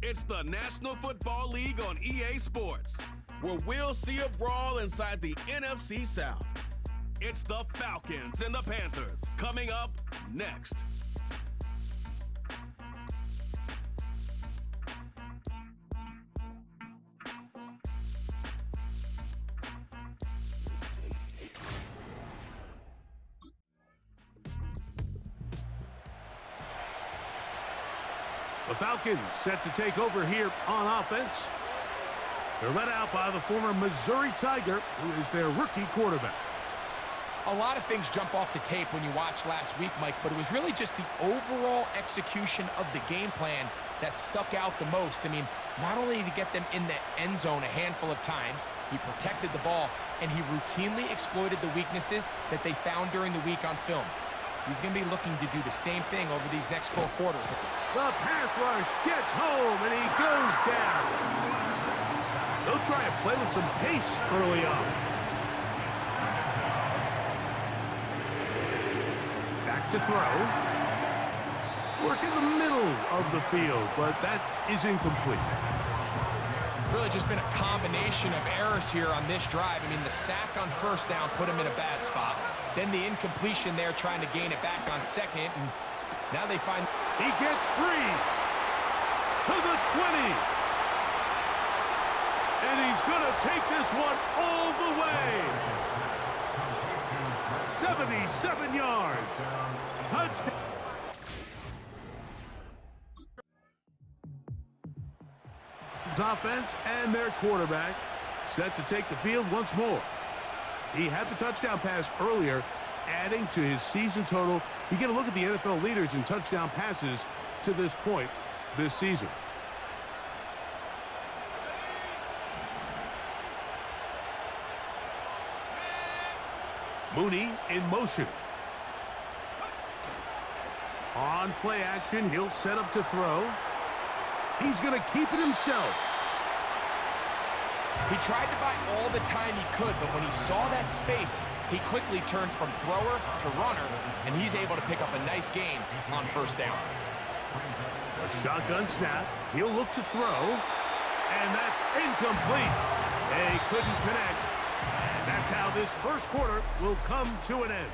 It's the National Football League on EA Sports, where we'll see a brawl inside the NFC South. It's the Falcons and the Panthers coming up next. The Falcons set to take over here on offense. They're led out by the former Missouri Tiger, who is their rookie quarterback. A lot of things jump off the tape when you watch last week, Mike, but it was really just the overall execution of the game plan that stuck out the most. I mean, not only did he get them in the end zone a handful of times, he protected the ball, and he routinely exploited the weaknesses that they found during the week on film. He's going to be looking to do the same thing over these next 4 quarters. The pass rush gets home, and he goes down. They'll try and play with some pace early on. Back to throw. Work in the middle of the field, but that is incomplete. Really just been a combination of errors here on this drive. I mean, the sack on first down put him in a bad spot. Then the incompletion there trying to gain it back on second. And now they find... He gets free to the 20. And he's going to take this one all the way. 77 yards. Touchdown. Offense and their quarterback set to take the field once more. He had the touchdown pass earlier, adding to his season total. You get a look at the NFL leaders in touchdown passes to this point this season. Mooney in motion. On play action, he'll set up to throw. He's going to keep it himself. He tried to buy all the time he could, but when he saw that space, he quickly turned from thrower to runner, and he's able to pick up a nice gain on first down. A shotgun snap. He'll look to throw, and that's incomplete. They couldn't connect, and that's how this first quarter will come to an end.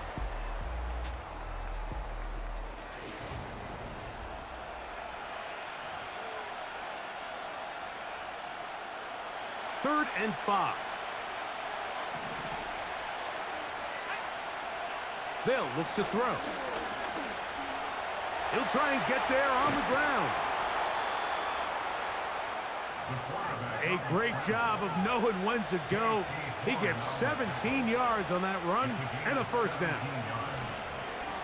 Third and 5. They'll look to throw. He'll try and get there on the ground. A great job of knowing when to go. He gets 17 yards on that run and a first down.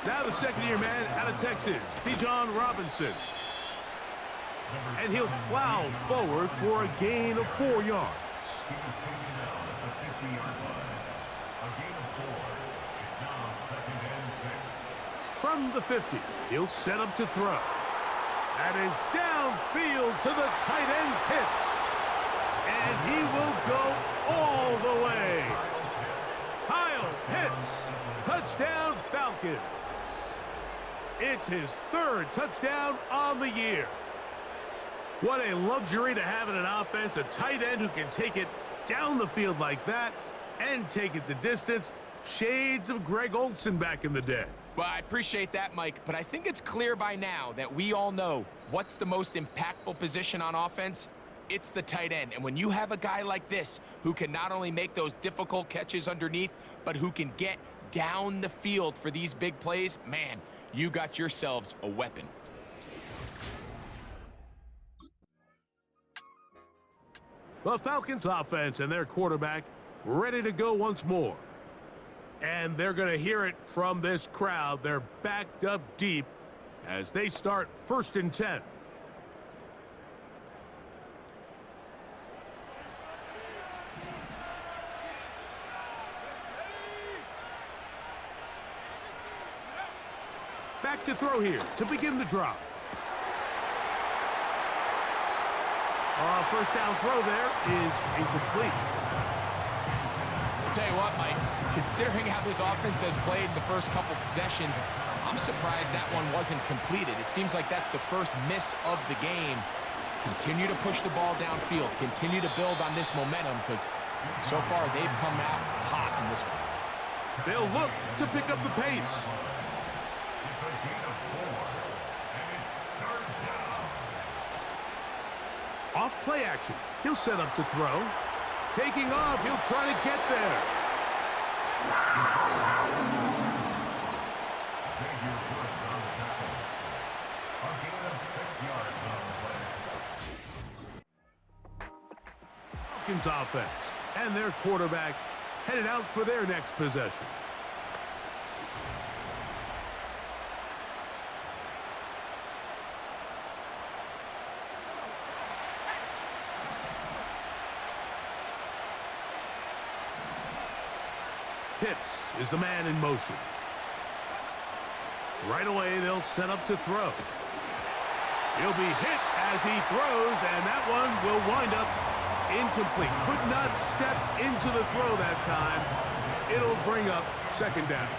Now the second-year man out of Texas, Bijan Robinson. And he'll plow forward for a gain of 4 yards. From the 50, he'll set up to throw. That is downfield to the tight end Pitts. And he will go all the way. Kyle Pitts, touchdown Falcons. It's his 3rd touchdown on the year. What a luxury to have in an offense, a tight end who can take it down the field like that and take it the distance. Shades of Greg Olsen back in the day. Well, I appreciate that, Mike, but I think it's clear by now that we all know what's the most impactful position on offense. It's the tight end, and when you have a guy like this who can not only make those difficult catches underneath, but who can get down the field for these big plays, man, you got yourselves a weapon. The Falcons offense and their quarterback ready to go once more. And they're going to hear it from this crowd. They're backed up deep as they start 1st and 10. Back to throw here to begin the drive. First down throw there is incomplete. I'll tell you what, Mike, considering how this offense has played in the first couple possessions, I'm surprised that one wasn't completed. It seems like that's the first miss of the game. Continue to push the ball downfield. Continue to build on this momentum because so far they've come out hot in this one. They'll look to pick up the pace. Off play action. He'll set up to throw. Taking off, he'll try to get there. Falcons offense and their quarterback headed out for their next possession. Pitts is the man in motion. Right away, they'll set up to throw. He'll be hit as he throws, and that one will wind up incomplete. Could not step into the throw that time. It'll bring up second down.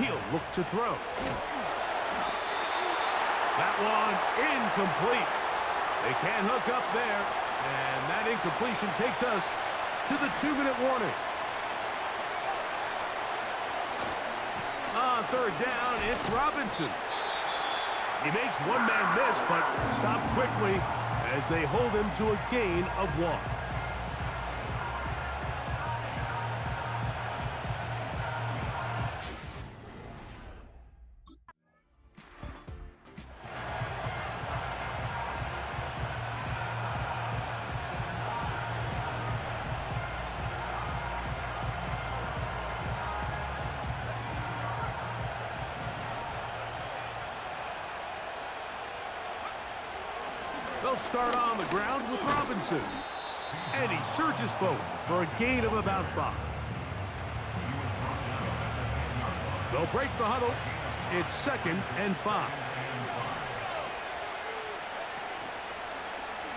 He'll look to throw. That one incomplete. They can't hook up there, and that incompletion takes us to the 2-minute warning. On third down, it's Robinson. He makes one man miss, but stopped quickly as they hold him to a gain of 1. They'll start on the ground with Robinson. And he surges forward for a gain of about 5. They'll break the huddle. It's 2nd and 5.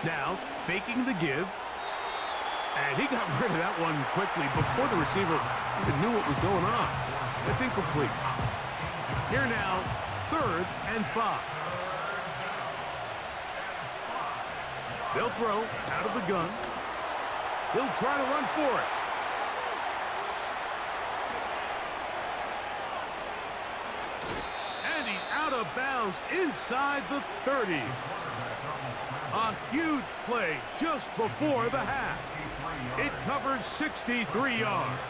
Now, faking the give. And he got rid of that one quickly before the receiver even knew what was going on. It's incomplete. Here now, 3rd and 5. They'll throw out of the gun. He'll try to run for it. And he's out of bounds inside the 30. A huge play just before the half. It covers 63 yards.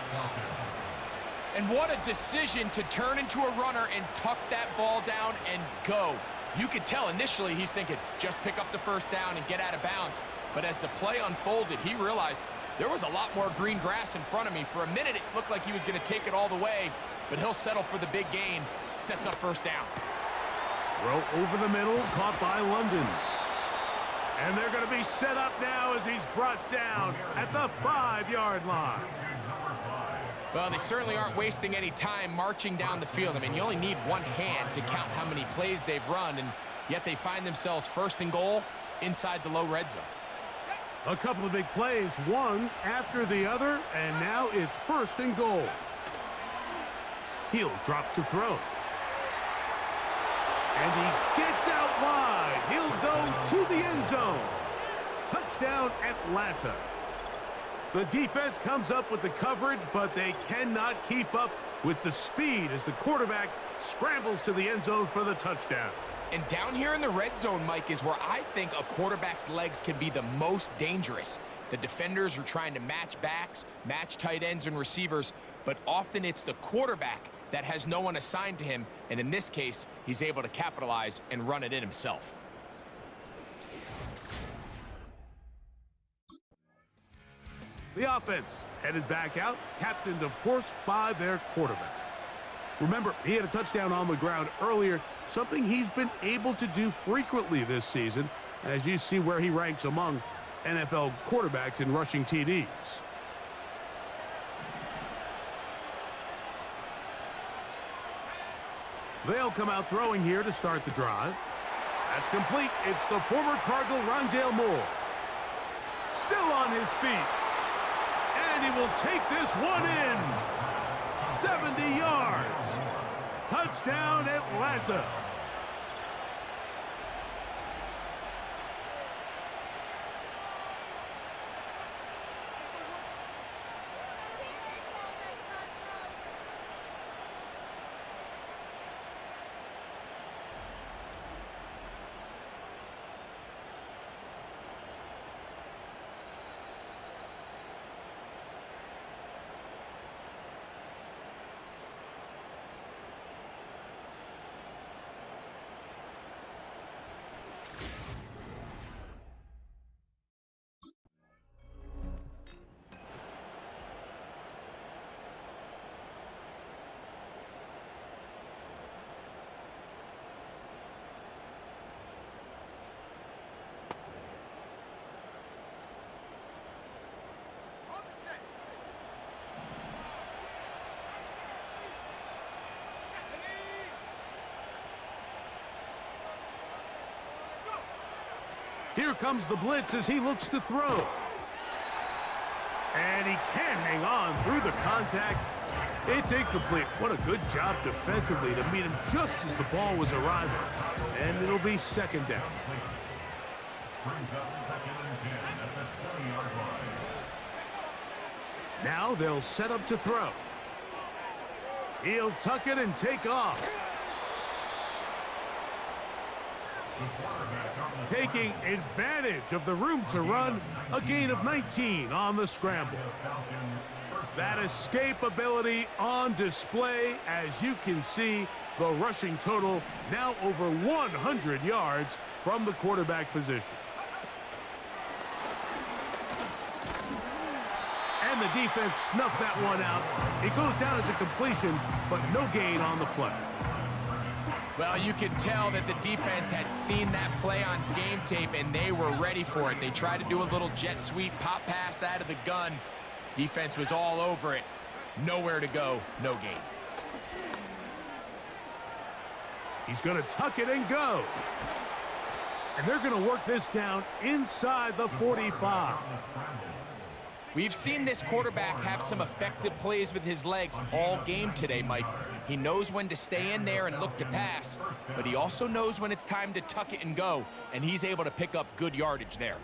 And what a decision to turn into a runner and tuck that ball down and go. You could tell initially he's thinking, just pick up the first down and get out of bounds. But as the play unfolded, he realized there was a lot more green grass in front of me. For a minute, it looked like he was going to take it all the way, but he'll settle for the big gain. Sets up first down. Throw over the middle, caught by London. And they're going to be set up now as he's brought down at the 5-yard line. Well, they certainly aren't wasting any time marching down the field. I mean, you only need one hand to count how many plays they've run, and yet they find themselves 1st and goal inside the low red zone. A couple of big plays, one after the other, and now it's 1st and goal. He'll drop to throw. And he gets out wide. He'll go to the end zone. Touchdown, Atlanta. The defense comes up with the coverage, but they cannot keep up with the speed as the quarterback scrambles to the end zone for the touchdown. And down here in the red zone, Mike, is where I think a quarterback's legs can be the most dangerous. The defenders are trying to match backs, match tight ends and receivers, but often it's the quarterback that has no one assigned to him, and in this case, he's able to capitalize and run it in himself. The offense headed back out, captained, of course, by their quarterback. Remember, he had a touchdown on the ground earlier, something he's been able to do frequently this season, as you see where he ranks among NFL quarterbacks in rushing TDs. They'll come out throwing here to start the drive. That's complete. It's the former Cardinal Rondale Moore. Still on his feet. And he will take this one in. 70 yards. Touchdown, Atlanta. Here comes the blitz as he looks to throw. And he can't hang on through the contact. It's incomplete. What a good job defensively to meet him just as the ball was arriving. And it'll be second down. Now they'll set up to throw. He'll tuck it and take off. Taking advantage of the room to run, a gain of 19 on the scramble. That escapability on display, as you can see, the rushing total now over 100 yards from the quarterback position. And the defense snuffed that one out. It goes down as a completion, but no gain on the play. Well, you could tell that the defense had seen that play on game tape, and they were ready for it. They tried to do a little jet sweep pop pass out of the gun. Defense was all over it. Nowhere to go, no gain. He's going to tuck it and go. And they're going to work this down inside the 45. We've seen this quarterback have some effective plays with his legs all game today, Mike. He knows when to stay in there and look to pass, but he also knows when it's time to tuck it and go, and he's able to pick up good yardage there.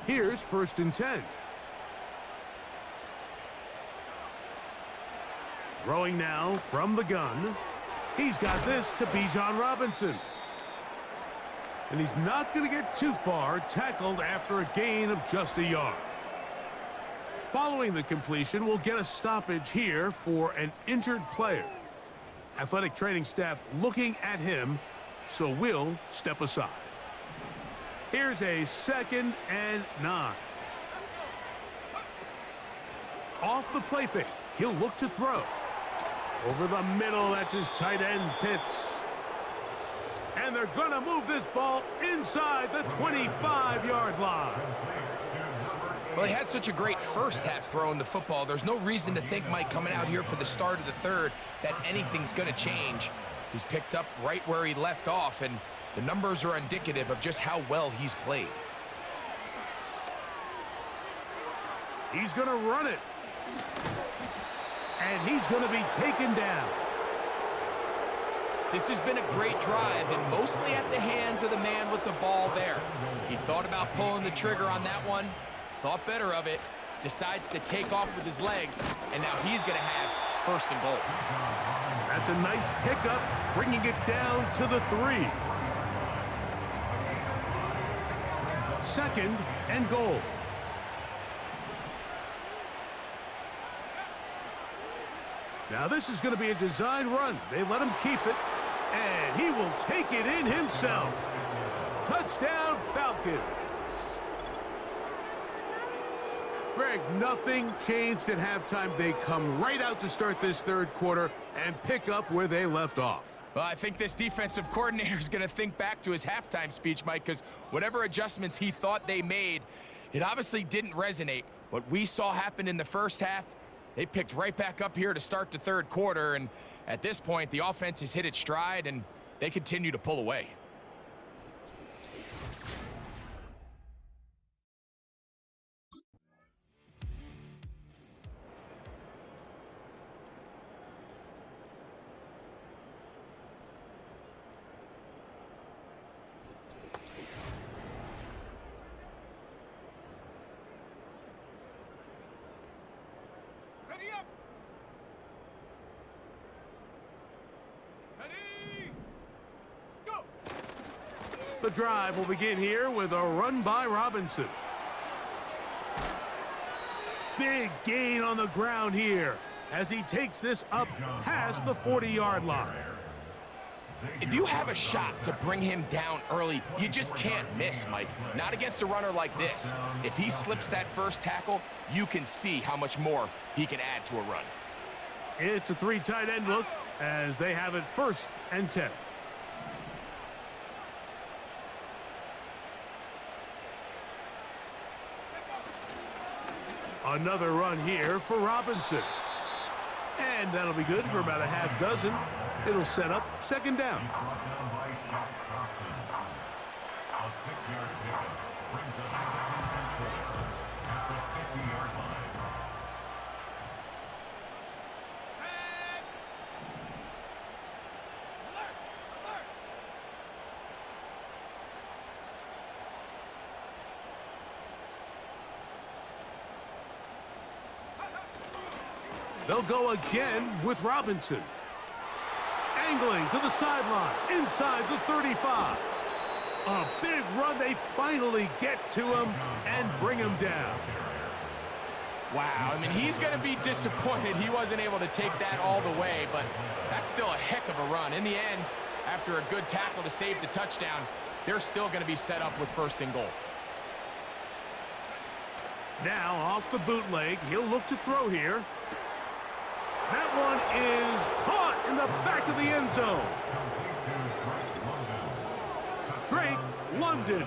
Here's 1st and 10. Throwing now from the gun. He's got this to Bijan Robinson. And he's not going to get too far, tackled after a gain of just a yard. Following the completion, we'll get a stoppage here for an injured player. Athletic training staff looking at him, so we'll step aside. Here's a 2nd and 9. Off the play fake, he'll look to throw. Over the middle, that's his tight end, Pitts. And they're going to move this ball inside the 25-yard line. Well, he had such a great first half throwing the football. There's no reason to think, Mike, coming out here for the start of the third, that anything's going to change. He's picked up right where he left off, and the numbers are indicative of just how well he's played. He's going to run it. And he's going to be taken down. This has been a great drive, and mostly at the hands of the man with the ball there. He thought about pulling the trigger on that one, thought better of it, decides to take off with his legs, and now he's going to have 1st and goal. That's a nice pickup, bringing it down to the 3. 2nd and goal. Now this is going to be a design run. They let him keep it, and he will take it in himself. Touchdown, Falcons. Greg, nothing changed at halftime. They come right out to start this third quarter and pick up where they left off. Well, I think this defensive coordinator is going to think back to his halftime speech, Mike, because whatever adjustments he thought they made, it obviously didn't resonate. What we saw happen in the first half, they picked right back up here to start the third quarter, and at this point, the offense has hit its stride, and they continue to pull away. The drive will begin here with a run by Robinson. Big gain on the ground here as he takes this up past the 40-yard line. If you have a shot to bring him down early, you just can't miss, Mike. Not against a runner like this. If he slips that first tackle, you can see how much more he can add to a run. It's a 3 tight end look as they have it 1st and 10. Another run here for Robinson. And that'll be good for about a half dozen. It'll set up second down. A 6-yard pickup brings up 2nd and 4 at the 50-yard line. They'll go again with Robinson. Angling to the sideline, inside the 35. A big run. They finally get to him and bring him down. Wow, I mean, he's going to be disappointed he wasn't able to take that all the way, but that's still a heck of a run. In the end, after a good tackle to save the touchdown, they're still going to be set up with 1st and goal. Now, off the bootleg, he'll look to throw here. That one is caught in the back of the end zone. Drake London.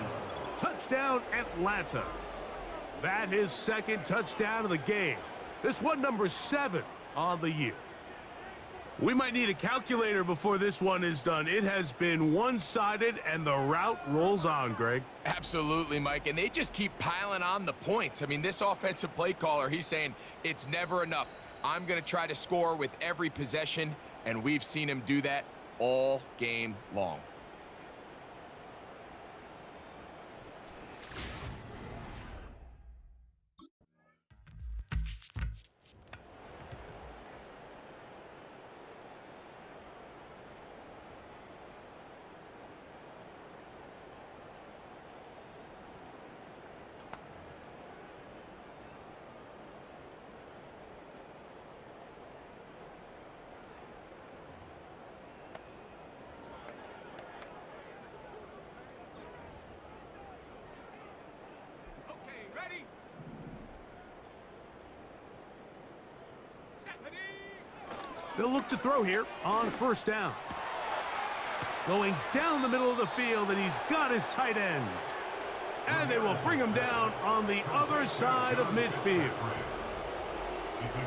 Touchdown, Atlanta. That his 2nd touchdown of the game. This one number 7 on the year. We might need a calculator before this one is done. It has been one-sided, and the route rolls on, Greg. Absolutely, Mike, and they just keep piling on the points. I mean, this offensive play caller, he's saying it's never enough. I'm going to try to score with every possession, and we've seen him do that all game long. They'll look to throw here on 1st down. Going down the middle of the field, and he's got his tight end. And they will bring him down on the other side of midfield.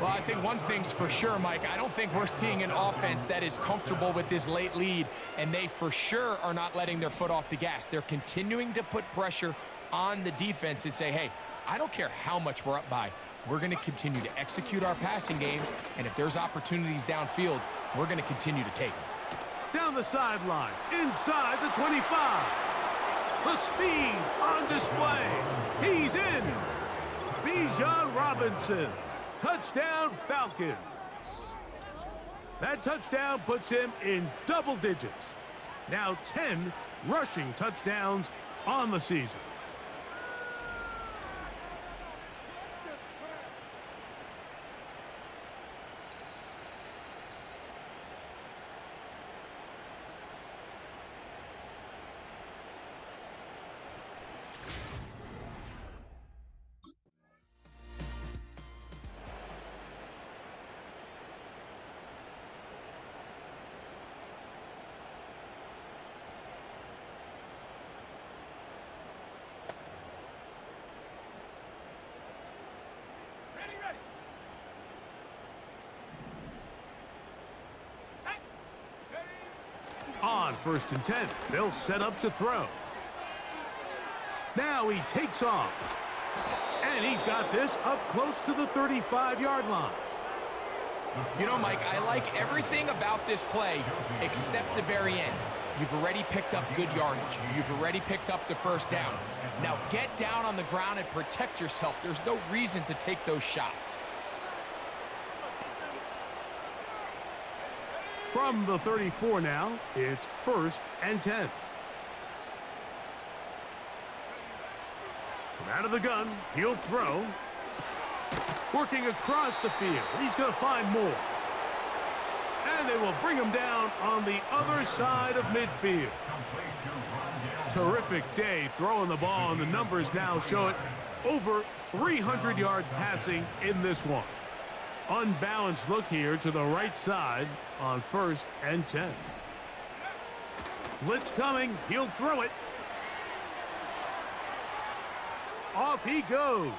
Well, I think one thing's for sure, Mike. I don't think we're seeing an offense that is comfortable with this late lead, and they for sure are not letting their foot off the gas. They're continuing to put pressure on the defense and say, hey, I don't care how much we're up by. We're going to continue to execute our passing game, and if there's opportunities downfield, we're going to continue to take them. Down the sideline, inside the 25. The speed on display. He's in. Bijan Robinson. Touchdown, Falcons. That touchdown puts him in double digits. Now 10 rushing touchdowns on the season. On 1st and 10, they'll set up to throw. Now he takes off. And he's got this up close to the 35-yard line. You know, Mike, I like everything about this play except the very end. You've already picked up good yardage. You've already picked up the 1st down. Now get down on the ground and protect yourself. There's no reason to take those shots. From the 34 now, it's 1st and 10. From out of the gun, he'll throw. Working across the field. He's going to find more. And they will bring him down on the other side of midfield. Terrific day throwing the ball, and the numbers now show it. Over 300 yards passing in this one. Unbalanced look here to the right side on 1st and 10. Blitz coming. He'll throw it. Off he goes.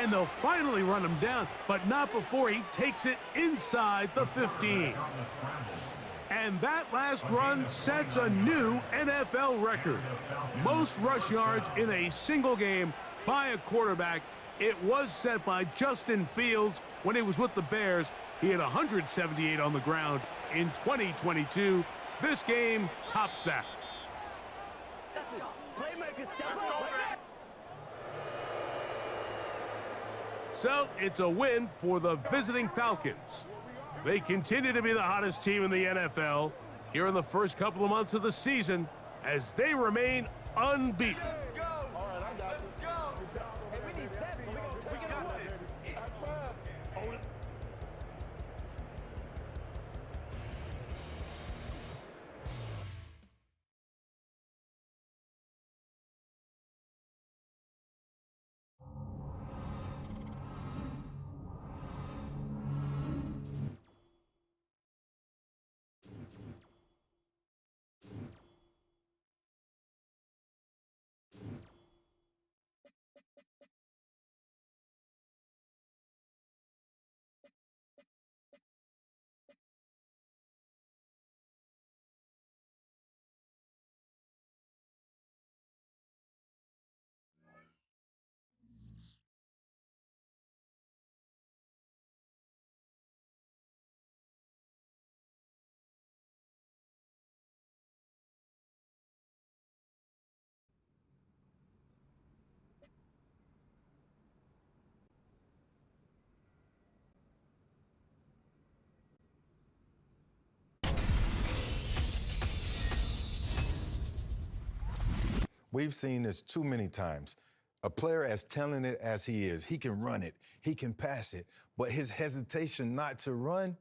And they'll finally run him down, but not before he takes it inside the 15. And that last run sets a new NFL record. Most rush yards in a single game by a quarterback. It was set by Justin Fields when he was with the Bears. He had 178 on the ground in 2022. This game tops that. So it's a win for the visiting Falcons. They continue to be the hottest team in the NFL here in the first couple of months of the season as they remain unbeaten. We've seen this too many times. A player as talented as he is, he can run it, he can pass it, but his hesitation not to run